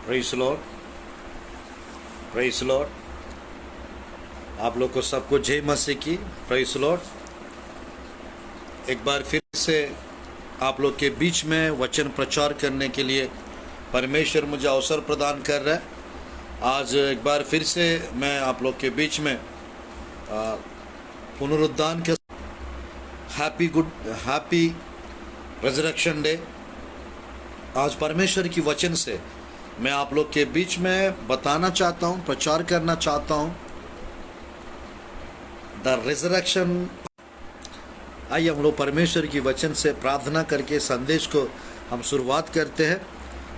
Praise Lord, praise Lord. आप लोग को सबको जय मसीह की। Praise Lord. एक बार फिर से आप लोग के बीच में वचन प्रचार करने के लिए परमेश्वर मुझे अवसर प्रदान कर रहा है। आज एक बार फिर से मैं आप लोग के बीच में पुनरुत्थान के हैप्पी रिजरेक्शन डे। आज परमेश्वर की वचन से मैं आप लोग के बीच में बताना चाहता हूँ, प्रचार करना चाहता हूँ द रिजरेक्शन। आइए हम लोग परमेश्वर की वचन से प्रार्थना करके संदेश को हम शुरुआत करते हैं।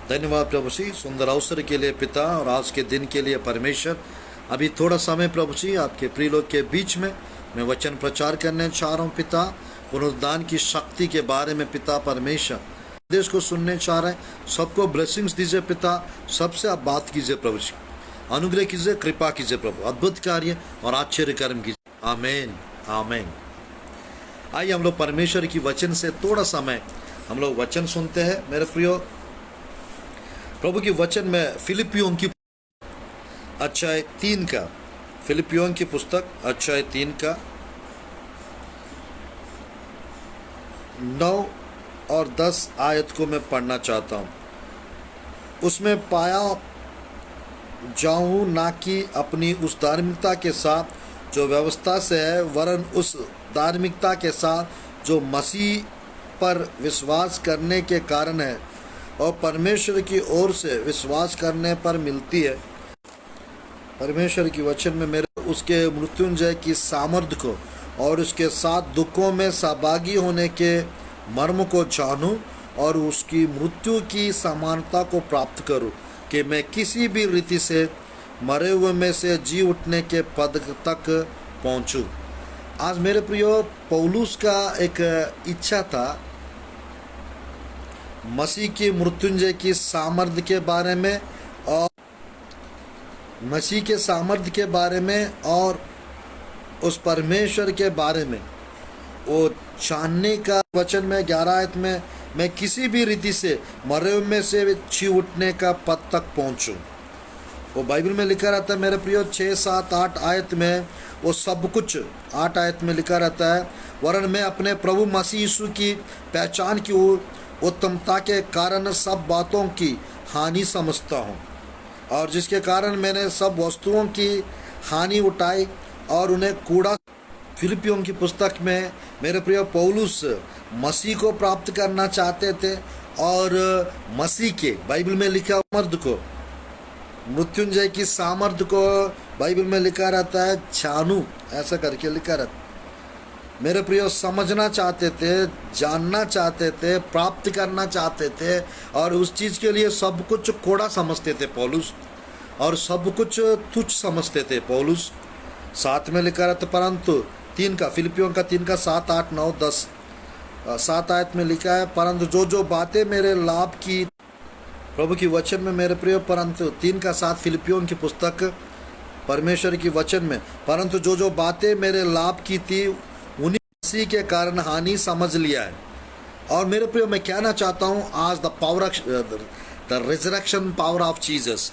धन्यवाद प्रभु जी सुंदर अवसर के लिए पिता, और आज के दिन के लिए परमेश्वर। अभी थोड़ा समय प्रभु जी आपके प्रिय लोग के बीच में मैं वचन प्रचार करने चाह रहा हूँ पिता। पुनरुत्थान की शक्ति के बारे में पिता परमेश्वर संदेश को सुनने चाह रहे हैं। सबको ब्लेसिंग्स दीजिए पिता, सबसे आप बात कीजिए प्रभु जी, अनुग्रह कीजिए, कृपा कीजिए प्रभु, अद्भुत कार्य और आश्चर्य कर्म कीजिए। आमीन आमीन। आइए हम लोग परमेश्वर की वचन से थोड़ा समय हम लोग वचन सुनते हैं। मेरे प्रियो प्रभु की वचन में फिलिपियों की अध्याय 3 का, फिलिपियों की पुस्तक अध्याय 3 का 9 और 10 आयत को मैं पढ़ना चाहता हूँ। उसमें पाया जाऊँ ना कि अपनी उस धार्मिकता के साथ जो व्यवस्था से है, वरन उस धार्मिकता के साथ जो मसीह पर विश्वास करने के कारण है और परमेश्वर की ओर से विश्वास करने पर मिलती है। परमेश्वर की वचन में मेरे उसके मृत्युंजय की सामर्थ्य को और उसके साथ दुखों में सहभागी होने के मर्म को जानूं और उसकी मृत्यु की समानता को प्राप्त करूं, कि मैं किसी भी रीति से मरे हुए में से जी उठने के पद तक पहुंचूं। आज मेरे प्रियो पौलुस का एक इच्छा था मसीह की मृत्युंजय की सामर्थ्य के बारे में और मसीह के सामर्थ्य के बारे में और उस परमेश्वर के बारे में वो जानने का। वचन में 11 आयत में मैं किसी भी रीति से मरे हुए में से जी उठने का पद तक पहुंचूं। वो बाइबल में लिखा रहता है मेरे प्रियो 6, 7, 8 आयत में वो सब कुछ 8 आयत में लिखा रहता है। वरन मैं अपने प्रभु मसीह यीशु की पहचान की उत्तमता के कारण सब बातों की हानि समझता हूँ, और जिसके कारण मैंने सब वस्तुओं की हानि उठाई और उन्हें कूड़ा। फिलिपियों की पुस्तक में मेरे प्रिय पौलुस मसीह को प्राप्त करना चाहते थे और मसीह के बाइबल में लिखा मर्द को मृत्युंजय की सामर्थ्य को बाइबल में लिखा रहता है जानू, ऐसा करके लिखा रहता। मेरे प्रियो समझना चाहते थे, जानना चाहते थे, प्राप्त करना चाहते थे, और उस चीज़ के लिए सब कुछ कोड़ा समझते थे पौलुस, और सब कुछ तुच्छ समझते थे पौलुस। साथ में लिखा रहता परंतु 3 का, फिलिपियों का 3 का 7, 8, 9, 10 7 आयत में लिखा है परंतु जो बातें मेरे लाभ की। प्रभु की वचन में मेरे प्रिय परंतु 3 का 7 फिलिपियों की पुस्तक परमेश्वर की वचन में परंतु जो बातें मेरे लाभ की थी उन्हीं मसीह के कारण हानि समझ लिया है। और मेरे प्रिय मैं कहना चाहता हूँ आज the resurrection power of Jesus,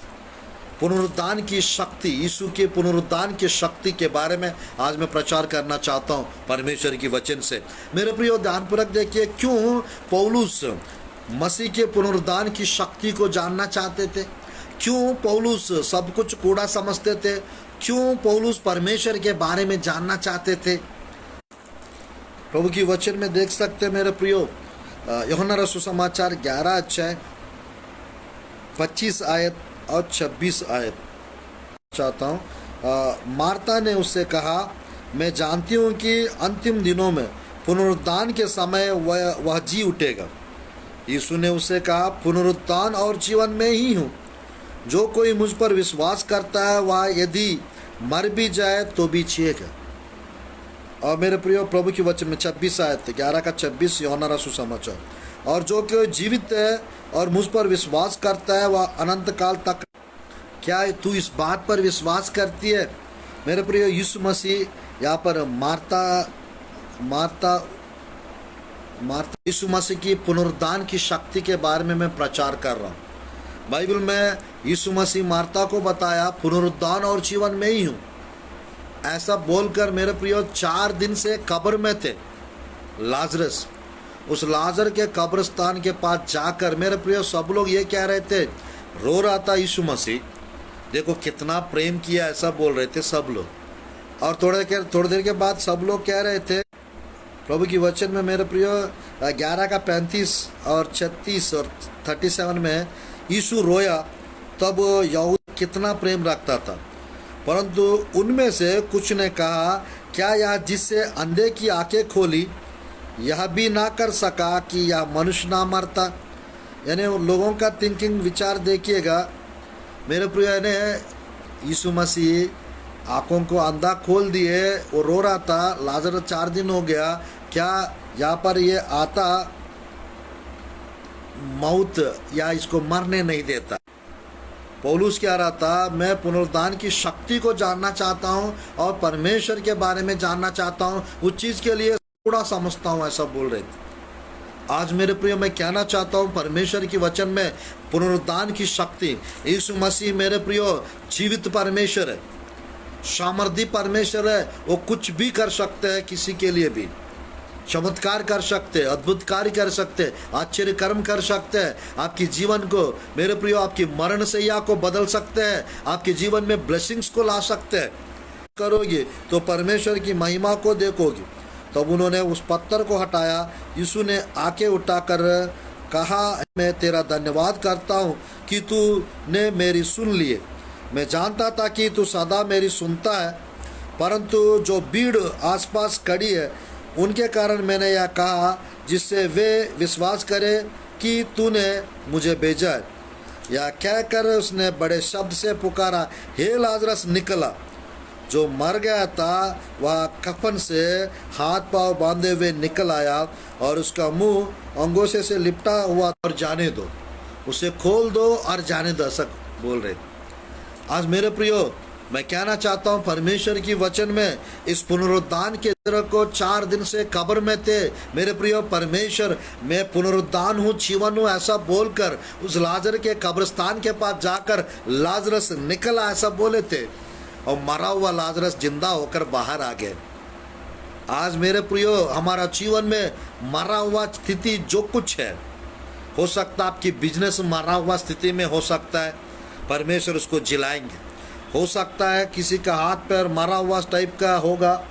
पुनरुत्थान की शक्ति, यीशु के पुनरुत्थान की शक्ति के बारे में आज मैं प्रचार करना चाहता हूँ परमेश्वर की वचन से। मेरे प्रियो ध्यानपूर्वक देखिए क्यों पौलुस मसीह के पुनरुत्थान की शक्ति को जानना चाहते थे, क्यों पौलुस सब कुछ कूड़ा समझते थे, क्यों पौलुस परमेश्वर के बारे में जानना चाहते थे। प्रभु की वचन में देख सकते मेरे प्रियो यूहन्ना रसूल समाचार 11 अध्याय 25 आयत और 26 आयत चाहता हूँ। मार्ता ने उससे कहा मैं जानती हूँ कि अंतिम दिनों में पुनरुत्थान के समय वह जी उठेगा। यीशु ने उससे कहा पुनरुत्थान और जीवन में ही हूँ, जो कोई मुझ पर विश्वास करता है वह यदि मर भी जाए तो भी जिएगा। और मेरे प्रिय प्रभु की वचन में 26 आयत 11 का 26 यूहन्ना रसूल समाचार, और जो कोई जीवित है और मुझ पर विश्वास करता है वह अनंत काल तक। क्या तू इस बात पर विश्वास करती है मेरे प्रिय? यीशु मसीह यहाँ पर मार्ता यीशु मसीह की पुनरुत्थान की शक्ति के बारे में मैं प्रचार कर रहा हूँ। बाइबल में यीशु मसीह मार्ता को बताया पुनरुत्थान और जीवन में ही हूँ, ऐसा बोलकर मेरे प्रियो 4 दिन से कब्र में थे लाजरस। उस लाजर के कब्रिस्तान के पास जाकर मेरे प्रियो सब लोग ये कह रहे थे, रो रहा था यीशु मसीह, देखो कितना प्रेम किया, ऐसा बोल रहे थे सब लोग। और थोड़ी देर के बाद सब लोग कह रहे थे, प्रभु की वचन में मेरे प्रियो 11 का 35 और 36 और 37 में यीशु रोया, तब यहूदा कितना प्रेम रखता था। परंतु उनमें से कुछ ने कहा, क्या यह जिससे अंधे की आंखें खोली यह भी ना कर सका कि यह मनुष्य ना मरता। यानी उन लोगों का थिंकिंग विचार देखिएगा मेरे प्रिय। यानी यीशु मसीह आंखों को अंधा खोल दिए, वो रो रहा था, लाजर 4 दिन हो गया, क्या यहाँ पर ये आता मौत या इसको मरने नहीं देता। पौलुस कह रहा था, मैं पुनरुत्थान की शक्ति को जानना चाहता हूँ और परमेश्वर के बारे में जानना चाहता हूँ, उस चीज़ के लिए थोड़ा समझता हूँ, ऐसा बोल रहे थे। आज मेरे प्रिय मैं कहना चाहता हूँ परमेश्वर की वचन में पुनरुत्थान की शक्ति, यीशु मसीह मेरे प्रियो जीवित परमेश्वर है, सामर्थी परमेश्वर है, वो कुछ भी कर सकते हैं, किसी के लिए भी चमत्कार कर सकते हैं, अद्भुत कार्य कर सकते हैं, आश्चर्य कर्म कर सकते हैं, आपकी जीवन को मेरे प्रियो आपकी मरण सैया को बदल सकते हैं, आपके जीवन में ब्लेसिंग्स को ला सकते हैं। करोगे तो परमेश्वर की महिमा को देखोगे। तब उन्होंने उस पत्थर को हटाया। यीशु ने आंखें उठाकर कहा, मैं तेरा धन्यवाद करता हूँ कि तूने मेरी सुन लिए। मैं जानता था कि तू सदा मेरी सुनता है, परंतु जो भीड़ आसपास खड़ी है उनके कारण मैंने यह कहा, जिससे वे विश्वास करें कि तूने मुझे भेजा है। यह कहकर उसने बड़े शब्द से पुकारा, हे लाजरस निकला। जो मर गया था वह कफन से हाथ पांव बांधे हुए निकल आया और उसका मुंह अंगोछे से लिपटा हुआ, और जाने दो, उसे खोल दो और जाने दो, ऐसा बोल रहे। आज मेरे प्रियो मैं कहना चाहता हूँ परमेश्वर की वचन में इस पुनरुत्थान के तरह को 4 दिन से कब्र में थे मेरे प्रियो, परमेश्वर मैं पुनरुत्थान हूँ, जीवन हूँ, ऐसा बोलकर उस लाजर के कब्रिस्तान के पास जाकर लाजरस निकला, ऐसा बोले थे, और मरा हुआ लाजरस जिंदा होकर बाहर आ गए। आज मेरे प्रियो हमारा जीवन में मरा हुआ स्थिति जो कुछ है, हो सकता है आपकी बिजनेस मरा हुआ स्थिति में हो सकता है, परमेश्वर उसको जिलाएंगे। हो सकता है किसी का हाथ पैर मरा हुआ टाइप का होगा,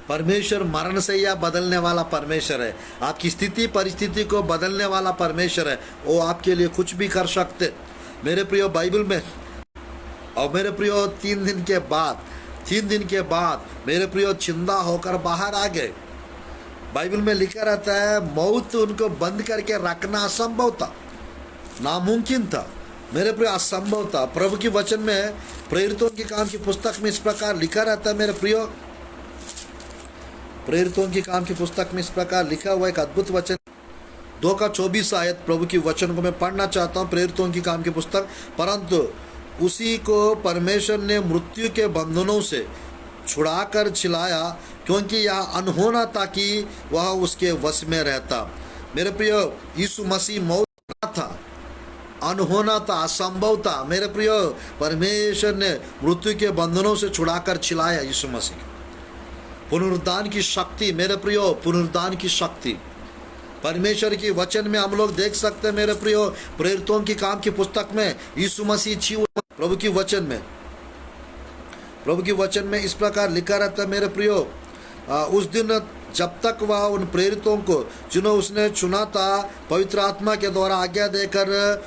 परमेश्वर मरण से या बदलने वाला परमेश्वर है, आपकी स्थिति परिस्थिति को बदलने वाला परमेश्वर है, वो आपके लिए कुछ भी कर सकते मेरे प्रियो बाइबल में। और मेरे प्रियो 3 दिन के बाद मेरे प्रियो जिंदा होकर बाहर आ गए। बाइबल में लिखा रहता है मौत उनको बंद करके रखना असंभव था, नामुमकिन था मेरे प्रियो, असंभव था। प्रभु की वचन में प्रेरितों के काम की पुस्तक में इस प्रकार लिखा रहता है मेरे प्रियो, प्रेरितों की काम की पुस्तक में इस प्रकार लिखा हुआ एक अद्भुत वचन 2:24 आयत प्रभु की वचन को मैं पढ़ना चाहता हूँ। प्रेरितों की काम की पुस्तक, परंतु उसी को परमेश्वर ने मृत्यु के बंधनों से छुड़ाकर छिलाया, क्योंकि यह अनहोना था कि वह उसके वश में रहता। मेरे प्रियो यीशु मसीह मौत था, अनहोना था, असंभव था मेरे प्रियो, परमेश्वर ने मृत्यु के बंधनों से छुड़ाकर छिलाया यीशु मसीह। पुनरुत्थान की शक्ति मेरे प्रियो, पुनरुत्थान की शक्ति परमेश्वर की वचन में हम लोग देख सकते हैं मेरे प्रियो। प्रेरितों की काम की पुस्तक में यीशु मसीह जीवन प्रभु की वचन में इस प्रकार लिखा रहता है मेरे प्रियो, उस दिन जब तक वह उन प्रेरितों को जिन्हें उसने चुना था पवित्र आत्मा के द्वारा आज्ञा देकर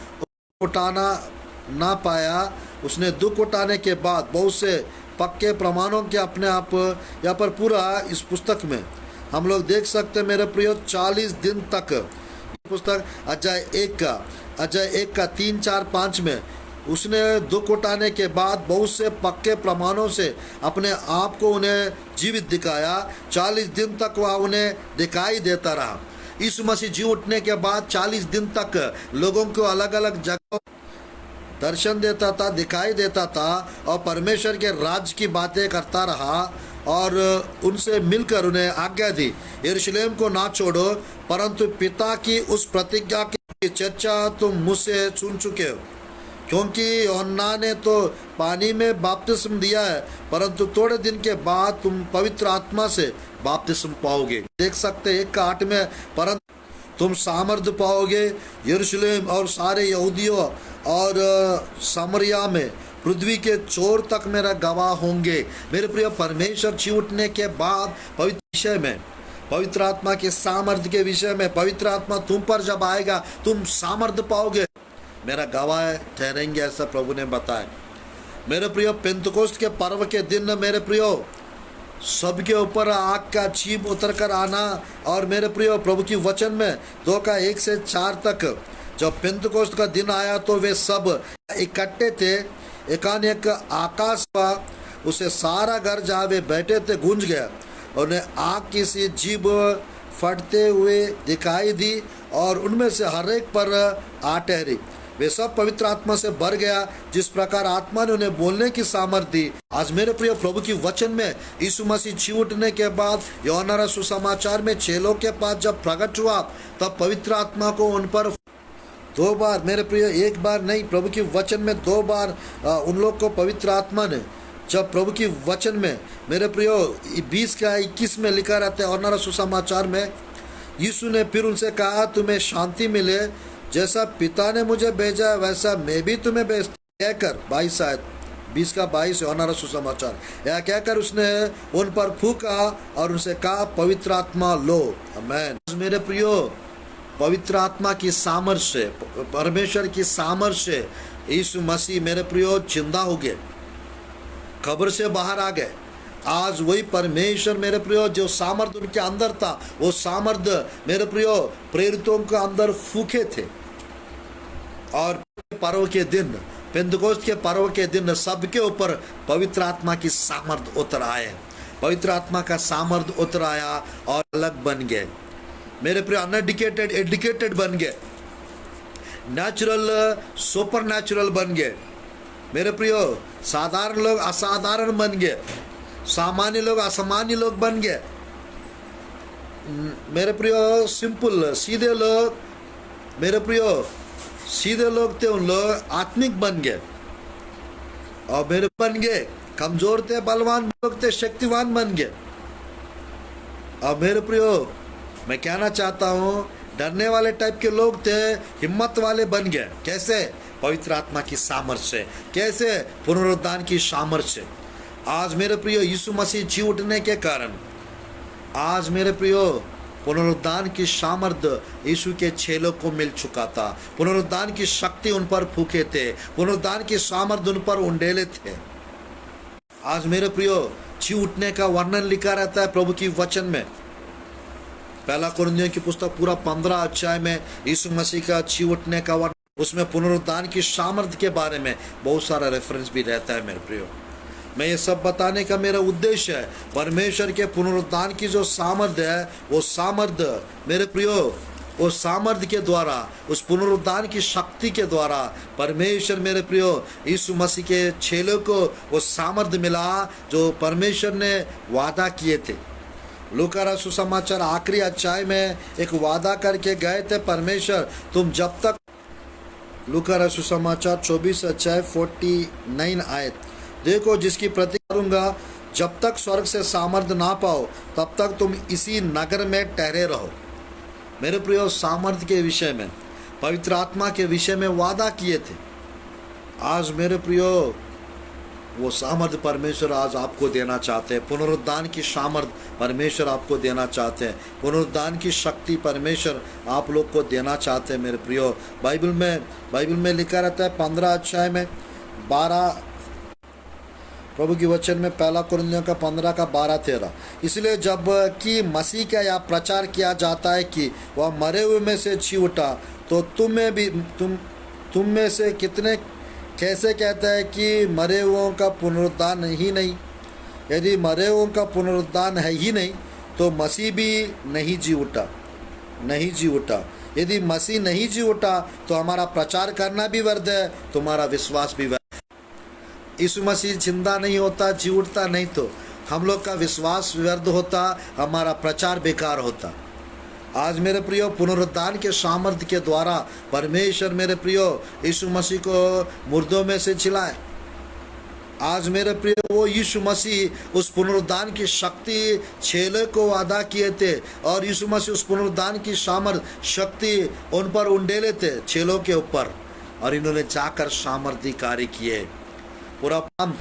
उठाना ना पाया, उसने दुख उठाने के बाद बहुत से पक्के प्रमाणों के अपने आप यहाँ पर पूरा इस पुस्तक में हम लोग देख सकते हैं मेरे प्रियो। 40 दिन तक पुस्तक अध्याय 1 का 3, 4, 5 में उसने दुख उठाने के बाद बहुत से पक्के प्रमाणों से अपने आप को उन्हें जीवित दिखाया। 40 दिन तक वह उन्हें दिखाई देता रहा। यीशु मसीह जी उठने के बाद 40 दिन तक लोगों को अलग अलग जगह दर्शन देता था, दिखाई देता था, और परमेश्वर के राज्य की बातें करता रहा और उनसे मिलकर उन्हें आज्ञा दी, यरूशलेम को ना छोड़ो, परंतु पिता की उस प्रतिज्ञा की चर्चा तुम मुझसे सुन चुके हो। क्योंकि यूहन्ना ने तो पानी में बपतिस्म दिया है, परंतु थोड़े दिन के बाद तुम पवित्र आत्मा से बपतिस्म पाओगे। देख सकते 1:8 में, परंतु तुम सामर्थ पाओगे यरूशलेम और सारे यहूदियों और सामरिया में पृथ्वी के छोर तक मेरा गवाह होंगे। मेरे प्रिय, परमेश्वर जी उठने के बाद पवित्र विषय में, पवित्र आत्मा के सामर्थ्य के विषय में, पवित्र आत्मा तुम पर जब आएगा तुम सामर्थ्य पाओगे, मेरा गवाह ठहरेंगे, ऐसा प्रभु ने बताया। मेरे प्रियो, पेंतकोस्त के पर्व के दिन मेरे प्रियो सबके ऊपर आग का चीप उतर कर आना, और मेरे प्रियो प्रभु की वचन में 2:1 से 4 तक जब पेंतकोस्त का दिन आया तो वे सब इकट्ठे थे, एकाएक आकाश हुआ, उसे सारा घर जहाँ वे बैठे थे गूंज गया, उन्हें आग की सी जीभ फटते हुए दिखाई दी और उनमें से हर एक पर आ ठहरी। वे सब पवित्र आत्मा से भर गया, जिस प्रकार आत्मा ने उन्हें बोलने की सामर्थ्य दी। आज मेरे प्रिय, प्रभु की वचन में यीशु मसीह जी उठने के बाद यूहन्ना सुसमाचार में चेलों के पास जब प्रकट हुआ, तब पवित्र आत्मा को उन पर 2 बार, मेरे प्रिय 1 बार नहीं, प्रभु की वचन में 2 बार उन लोग को पवित्र आत्मा ने, जब प्रभु की वचन में मेरे प्रियो 20:21 में लिखा रहता है यूहन्ना सुसमाचार में, यीशु ने फिर उनसे कहा, तुम्हें शांति मिले, जैसा पिता ने मुझे भेजा वैसा मैं भी तुम्हें भेजता, कहकर 20:22 यूहन्ना सुसमाचार, यह कहकर उसने उन पर फूंका और उनसे कहा, पवित्र आत्मा लो। आमीन। मेरे प्रियो, पवित्र आत्मा की सामर्थ्य से, परमेश्वर की सामर्थ्य से यीशु मसीह मेरे प्रियो जिंदा हो गए, कब्र से बाहर आ गए। आज वही परमेश्वर मेरे प्रियो जो सामर्थ्य उनके अंदर था, वो सामर्थ्य मेरे प्रियो प्रेरितों के अंदर फूके थे, और पर्व के दिन, पेंतकोस्त के पर्व के दिन सबके ऊपर पवित्र आत्मा की सामर्थ्य उतर आए, पवित्र आत्मा का सामर्थ्य उतर आया और अलग बन गए। मेरे प्रिय, अनएडुकेटेड एडुकेटेड बन गए, नेचुरल सुपर नेचुरल बन गए। मेरे प्रियो, साधारण लोग असाधारण बन गए, सामान्य लोग असामान्य लोग बन गए। मेरे प्रियो, सिंपल सीधे लोग, मेरे प्रियो सीधे लोग थे, उन लोग आत्मिक बन गए, और मेरे बन गए कमजोर थे, बलवान लोग थे, शक्तिवान बन गए। और मेरे प्रियो, मैं कहना चाहता हूँ, डरने वाले टाइप के लोग थे, हिम्मत वाले बन गए। कैसे? पवित्र आत्मा की सामर्थ्य से। कैसे? पुनरुत्थान की सामर्थ्य से। आज मेरे प्रियो, यीशु मसीह जी उठने के कारण आज मेरे प्रियो पुनरुत्थान की सामर्थ्य यीशु के चेलों को मिल चुका था। पुनरुत्थान की शक्ति उन पर फूके थे, पुनरुत्थान की सामर्थ्य उन पर उंडेले थे। आज मेरे प्रियो, जी उठने का वर्णन लिखा रहता है प्रभु की वचन में। पहला कुरिन्थियों की पुस्तक पूरा 15 अध्याय में यीशु मसीह का जी उठने का वर्णन, उसमें पुनरुत्थान की सामर्थ्य के बारे में बहुत सारा रेफरेंस भी रहता है। मेरे प्रियो, मैं ये सब बताने का मेरा उद्देश्य है, परमेश्वर के पुनरुत्थान की जो सामर्थ्य है, वो सामर्थ्य मेरे प्रियो, वो सामर्थ्य के द्वारा, उस पुनरुत्थान की शक्ति के द्वारा परमेश्वर मेरे प्रियो यीशु मसीह के चेलों को वो सामर्थ्य मिला जो परमेश्वर ने वादा किए थे। लूका रचित सुसमाचार आखिरी अध्याय में एक वादा करके गए थे परमेश्वर, तुम जब तक, लूका रचित सुसमाचार 24 अध्याय 49 आयत, देखो जिसकी प्रतिज्ञा करूंगा, जब तक स्वर्ग से सामर्थ्य ना पाओ तब तक तुम इसी नगर में ठहरे रहो। मेरे प्रियो, सामर्थ्य के विषय में, पवित्र आत्मा के विषय में वादा किए थे। आज मेरे प्रियो, वो सामर्थ्य परमेश्वर आज आपको देना चाहते हैं। पुनरुत्थान की सामर्थ्य परमेश्वर आपको देना चाहते हैं। पुनरुत्थान की शक्ति परमेश्वर आप लोग को देना चाहते हैं। मेरे प्रियो, बाइबल में लिखा रहता है 15 अध्याय में 12 प्रभु की वचन में, पहला कुरिन्थियों का 15 का 12-13, इसलिए जब कि मसीह का यह प्रचार किया जाता है कि वह मरे हुए में से जी उठा, तो तुम में से कितने कैसे कहता है कि मरे हुओं का पुनरुत्थान ही नहीं? यदि मरे हुओं का पुनरुत्थान है ही नहीं तो मसीह भी नहीं जी उठा। यदि मसीह नहीं जी उठा तो हमारा प्रचार करना भी व्यर्थ है, तुम्हारा विश्वास भी व्यर्थ। यीशु मसीह जिंदा नहीं होता, जी उठता नहीं, तो हम लोग का विश्वास व्यर्थ होता, हमारा प्रचार बेकार होता। आज मेरे प्रियो पुनरुत्थान के सामर्थ्य के द्वारा परमेश्वर मेरे प्रियो यीशु मसीह को मुर्दों में से जिलाए। आज मेरे प्रिय वो यीशु मसीह उस पुनरुत्थान की शक्ति चेले को अदा किए थे और यीशु मसीह उस पुनरुत्थान की सामर्थ शक्ति उन पर उंडेले थे चेलों के ऊपर, और इन्होंने जाकर सामर्थ्य कार्य किए। पूरा काम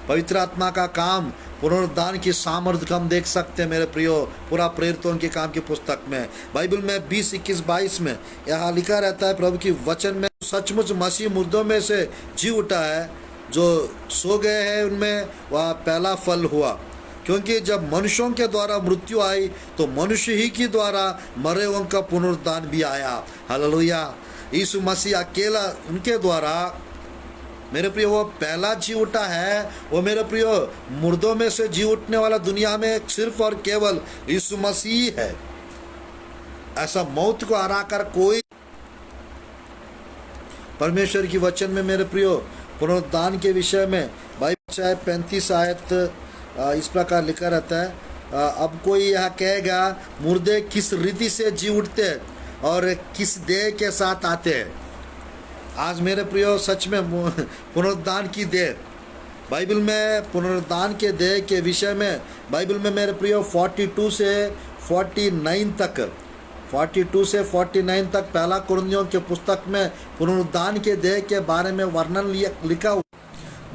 पवित्र आत्मा का काम पुनरुत्थान की सामर्थ्य हम देख सकते हैं मेरे प्रियो पूरा प्रेरितों के काम की पुस्तक में बाइबल में 20, 21, 22 में यहाँ लिखा रहता है प्रभु की वचन में, सचमुच मसीह मुर्दों में से जी उठा है, जो सो गए हैं उनमें वह पहला फल हुआ। क्योंकि जब मनुष्यों के द्वारा मृत्यु आई तो मनुष्य ही के द्वारा मरे हुओं का पुनरुत्थान भी आया। हालेलुया। यीशु मसीह अकेला उनके द्वारा मेरे प्रियो वो पहला जी उठा है। वो मेरे प्रियो मुर्दों में से जी उठने वाला दुनिया में सिर्फ और केवल यीशु मसीह है। ऐसा मौत को हरा कर कोई परमेश्वर की वचन में मेरे प्रियो पुनरुत्थान के विषय में बाइबल चाहे 35 आयत इस प्रकार लिखा रहता है, अब कोई यह कहेगा मुर्दे किस रीति से जी उठते और किस देह के साथ आते हैं। आज मेरे प्रियो सच में पुनरुत्थान की देह बाइबल में पुनरुत्थान के देह के विषय में बाइबल में मेरे प्रियो 42 से 49 तक 42 से 49 तक पहला कुरिन्थियों के पुस्तक में पुनरुत्थान के देह के बारे में वर्णन लिखा हुआ।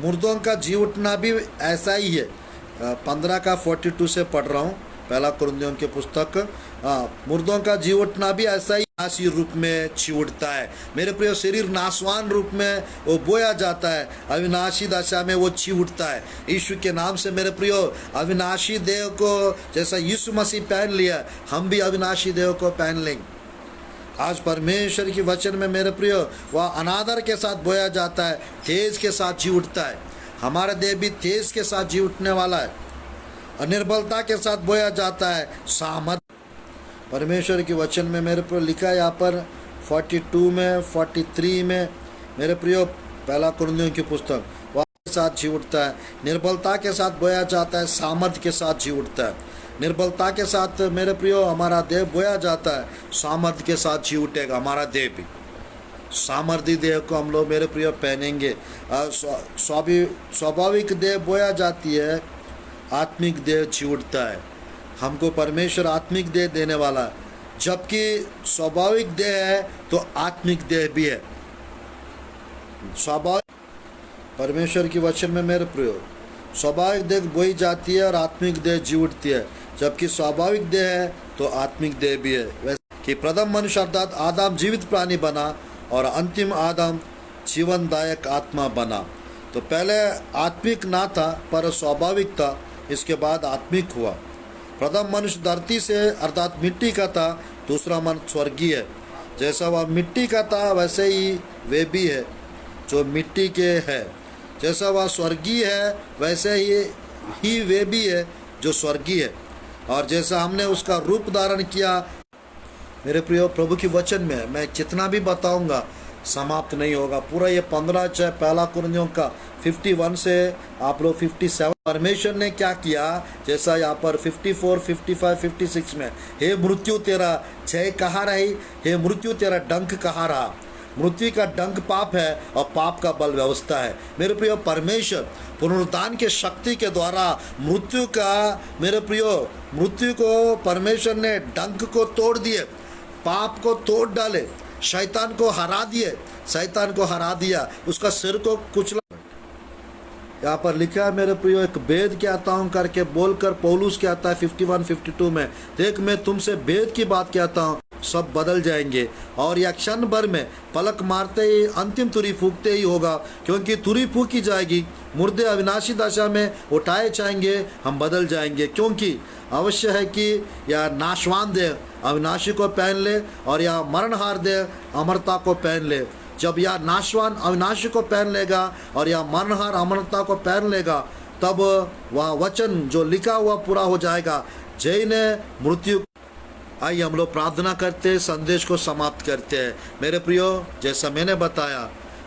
मुर्दों का जी उठना भी ऐसा ही है। 15 का 42 से पढ़ रहा हूँ पहला कुरिन्थियों के पुस्तक। मुर्दों का जी उठना भी ऐसा ही नाशी रूप में जी उठता है। मेरे प्रिय शरीर नाशवान रूप में वो बोया जाता है, अविनाशी दशा में वो जी उठता है। यीशु के नाम से मेरे प्रियो अविनाशी देह को जैसा यीशु मसीह पहन लिया, हम भी अविनाशी देह को पहन लेंगे। आज परमेश्वर की वचन में मेरे प्रियो वह अनादर के साथ बोया जाता है, तेज के साथ जी उठता है। हमारा देह भी तेज के साथ जी उठने वाला है। निर्बलता के साथ बोया जाता है सामर्थ। परमेश्वर के वचन में मेरे प्रियो लिखा है यहाँ पर 42 में 43 में मेरे प्रियो पहला कुरिन्थियों की पुस्तक वह के साथ जी उठता है। निर्बलता के साथ बोया जाता है, सामर्थ के साथ जी उठता है। निर्बलता के साथ मेरे प्रियो हमारा देह बोया जाता है, सामर्थ के साथ जी उठेगा हमारा देह भी। सामर्थी देह को हम लोग मेरे प्रियो पहनेंगे। स्वाभाविक देह बोया जाती है, आत्मिक देह जी उठता है। हमको परमेश्वर आत्मिक देह देने वाला है, जबकि स्वाभाविक देह है तो आत्मिक देह भी है। स्वाभाविक परमेश्वर की वचन में मेरे प्रियो स्वाभाविक देह बोई जाती है और आत्मिक देह जी उठती है, जबकि स्वाभाविक देह है तो आत्मिक देह भी है। वैसे कि प्रथम मनुष्य अर्थात आदम जीवित प्राणी बना और अंतिम आदम जीवनदायक आत्मा बना। तो पहले आत्मिक ना था पर स्वाभाविक था, इसके बाद आत्मिक हुआ। प्रथम मनुष्य धरती से अर्थात मिट्टी का था, दूसरा मनुष्य स्वर्गीय है। जैसा वह मिट्टी का था वैसे ही वे भी है जो मिट्टी के है। जैसा वह स्वर्गीय है वैसे ही वे भी है जो स्वर्गीय है। और जैसा हमने उसका रूप धारण किया। मेरे प्रियो प्रभु की वचन में मैं जितना भी बताऊंगा समाप्त नहीं होगा। पूरा ये 15 चाहे पहला कुरिन्थियों का 51 से आप लोग 57 परमेश्वर ने क्या किया, जैसा यहाँ पर 54, 55, 56 में हे मृत्यु तेरा जय कहाँ रही, हे मृत्यु तेरा डंक कहाँ रहा। मृत्यु का डंक पाप है और पाप का बल व्यवस्था है। मेरे प्रियो परमेश्वर पुनरुत्थान के शक्ति के द्वारा मृत्यु का मेरे प्रियो मृत्यु को परमेश्वर ने डंक को तोड़ दिए, पाप को तोड़ डाले, शैतान को हरा दिए, शैतान को हरा दिया, उसका सिर को कुचला। यहाँ पर लिखा है मेरे प्रियो एक भेद कहता हूँ करके बोलकर पौलुस कहता है 51, 52 में, देख मैं तुमसे भेद की बात कहता हूँ, सब बदल जाएंगे और या क्षण भर में पलक मारते ही अंतिम तुरी फूकते ही होगा, क्योंकि तुरी फूकी जाएगी, मुर्दे अविनाशी दशा में उठाए जाएंगे, हम बदल जाएंगे। क्योंकि अवश्य है कि या नाशवान देह अविनाशी को पहन ले और या मरणहार देह अमरता को पहन ले। जब यह नाशवान अविनाशी को पहन लेगा और यह मरणहार अमरता को पहन लेगा, तब वह वचन जो लिखा हुआ पूरा हो जाएगा, जय ने मृत्यु। आइए हम लोग प्रार्थना करते, संदेश को समाप्त करते हैं। मेरे प्रियो जैसा मैंने बताया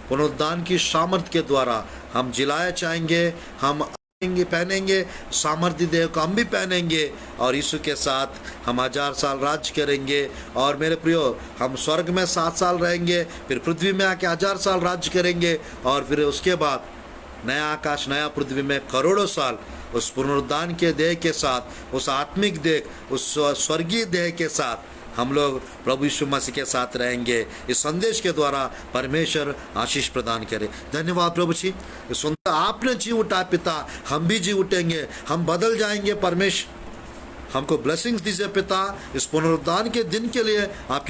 पुनरुत्थान की सामर्थ के द्वारा हम जिलाए जाएंगे, हम पहनेंगे, सामर्थ्य देह को हम भी पहनेंगे और यीशु के साथ हम 1000 साल राज्य करेंगे। और मेरे प्रियो, हम स्वर्ग में 7 साल रहेंगे, फिर पृथ्वी में आके 1000 साल राज्य करेंगे और फिर उसके बाद नया आकाश नया पृथ्वी में करोड़ों साल उस पुनरुद्धान के देह के साथ, उस आत्मिक देह, उस स्वर्गीय देह के साथ हम लोग प्रभु यीशु मसीह के साथ रहेंगे। इस संदेश के द्वारा परमेश्वर आशीष प्रदान करे। धन्यवाद प्रभु जी, सुनता आपने जी उठा पिता, हम भी जी उठेंगे, हम बदल जाएंगे। परमेश्वर हमको ब्लेसिंग्स दीजिए पिता, इस पुनरुद्धान के दिन के लिए आपकी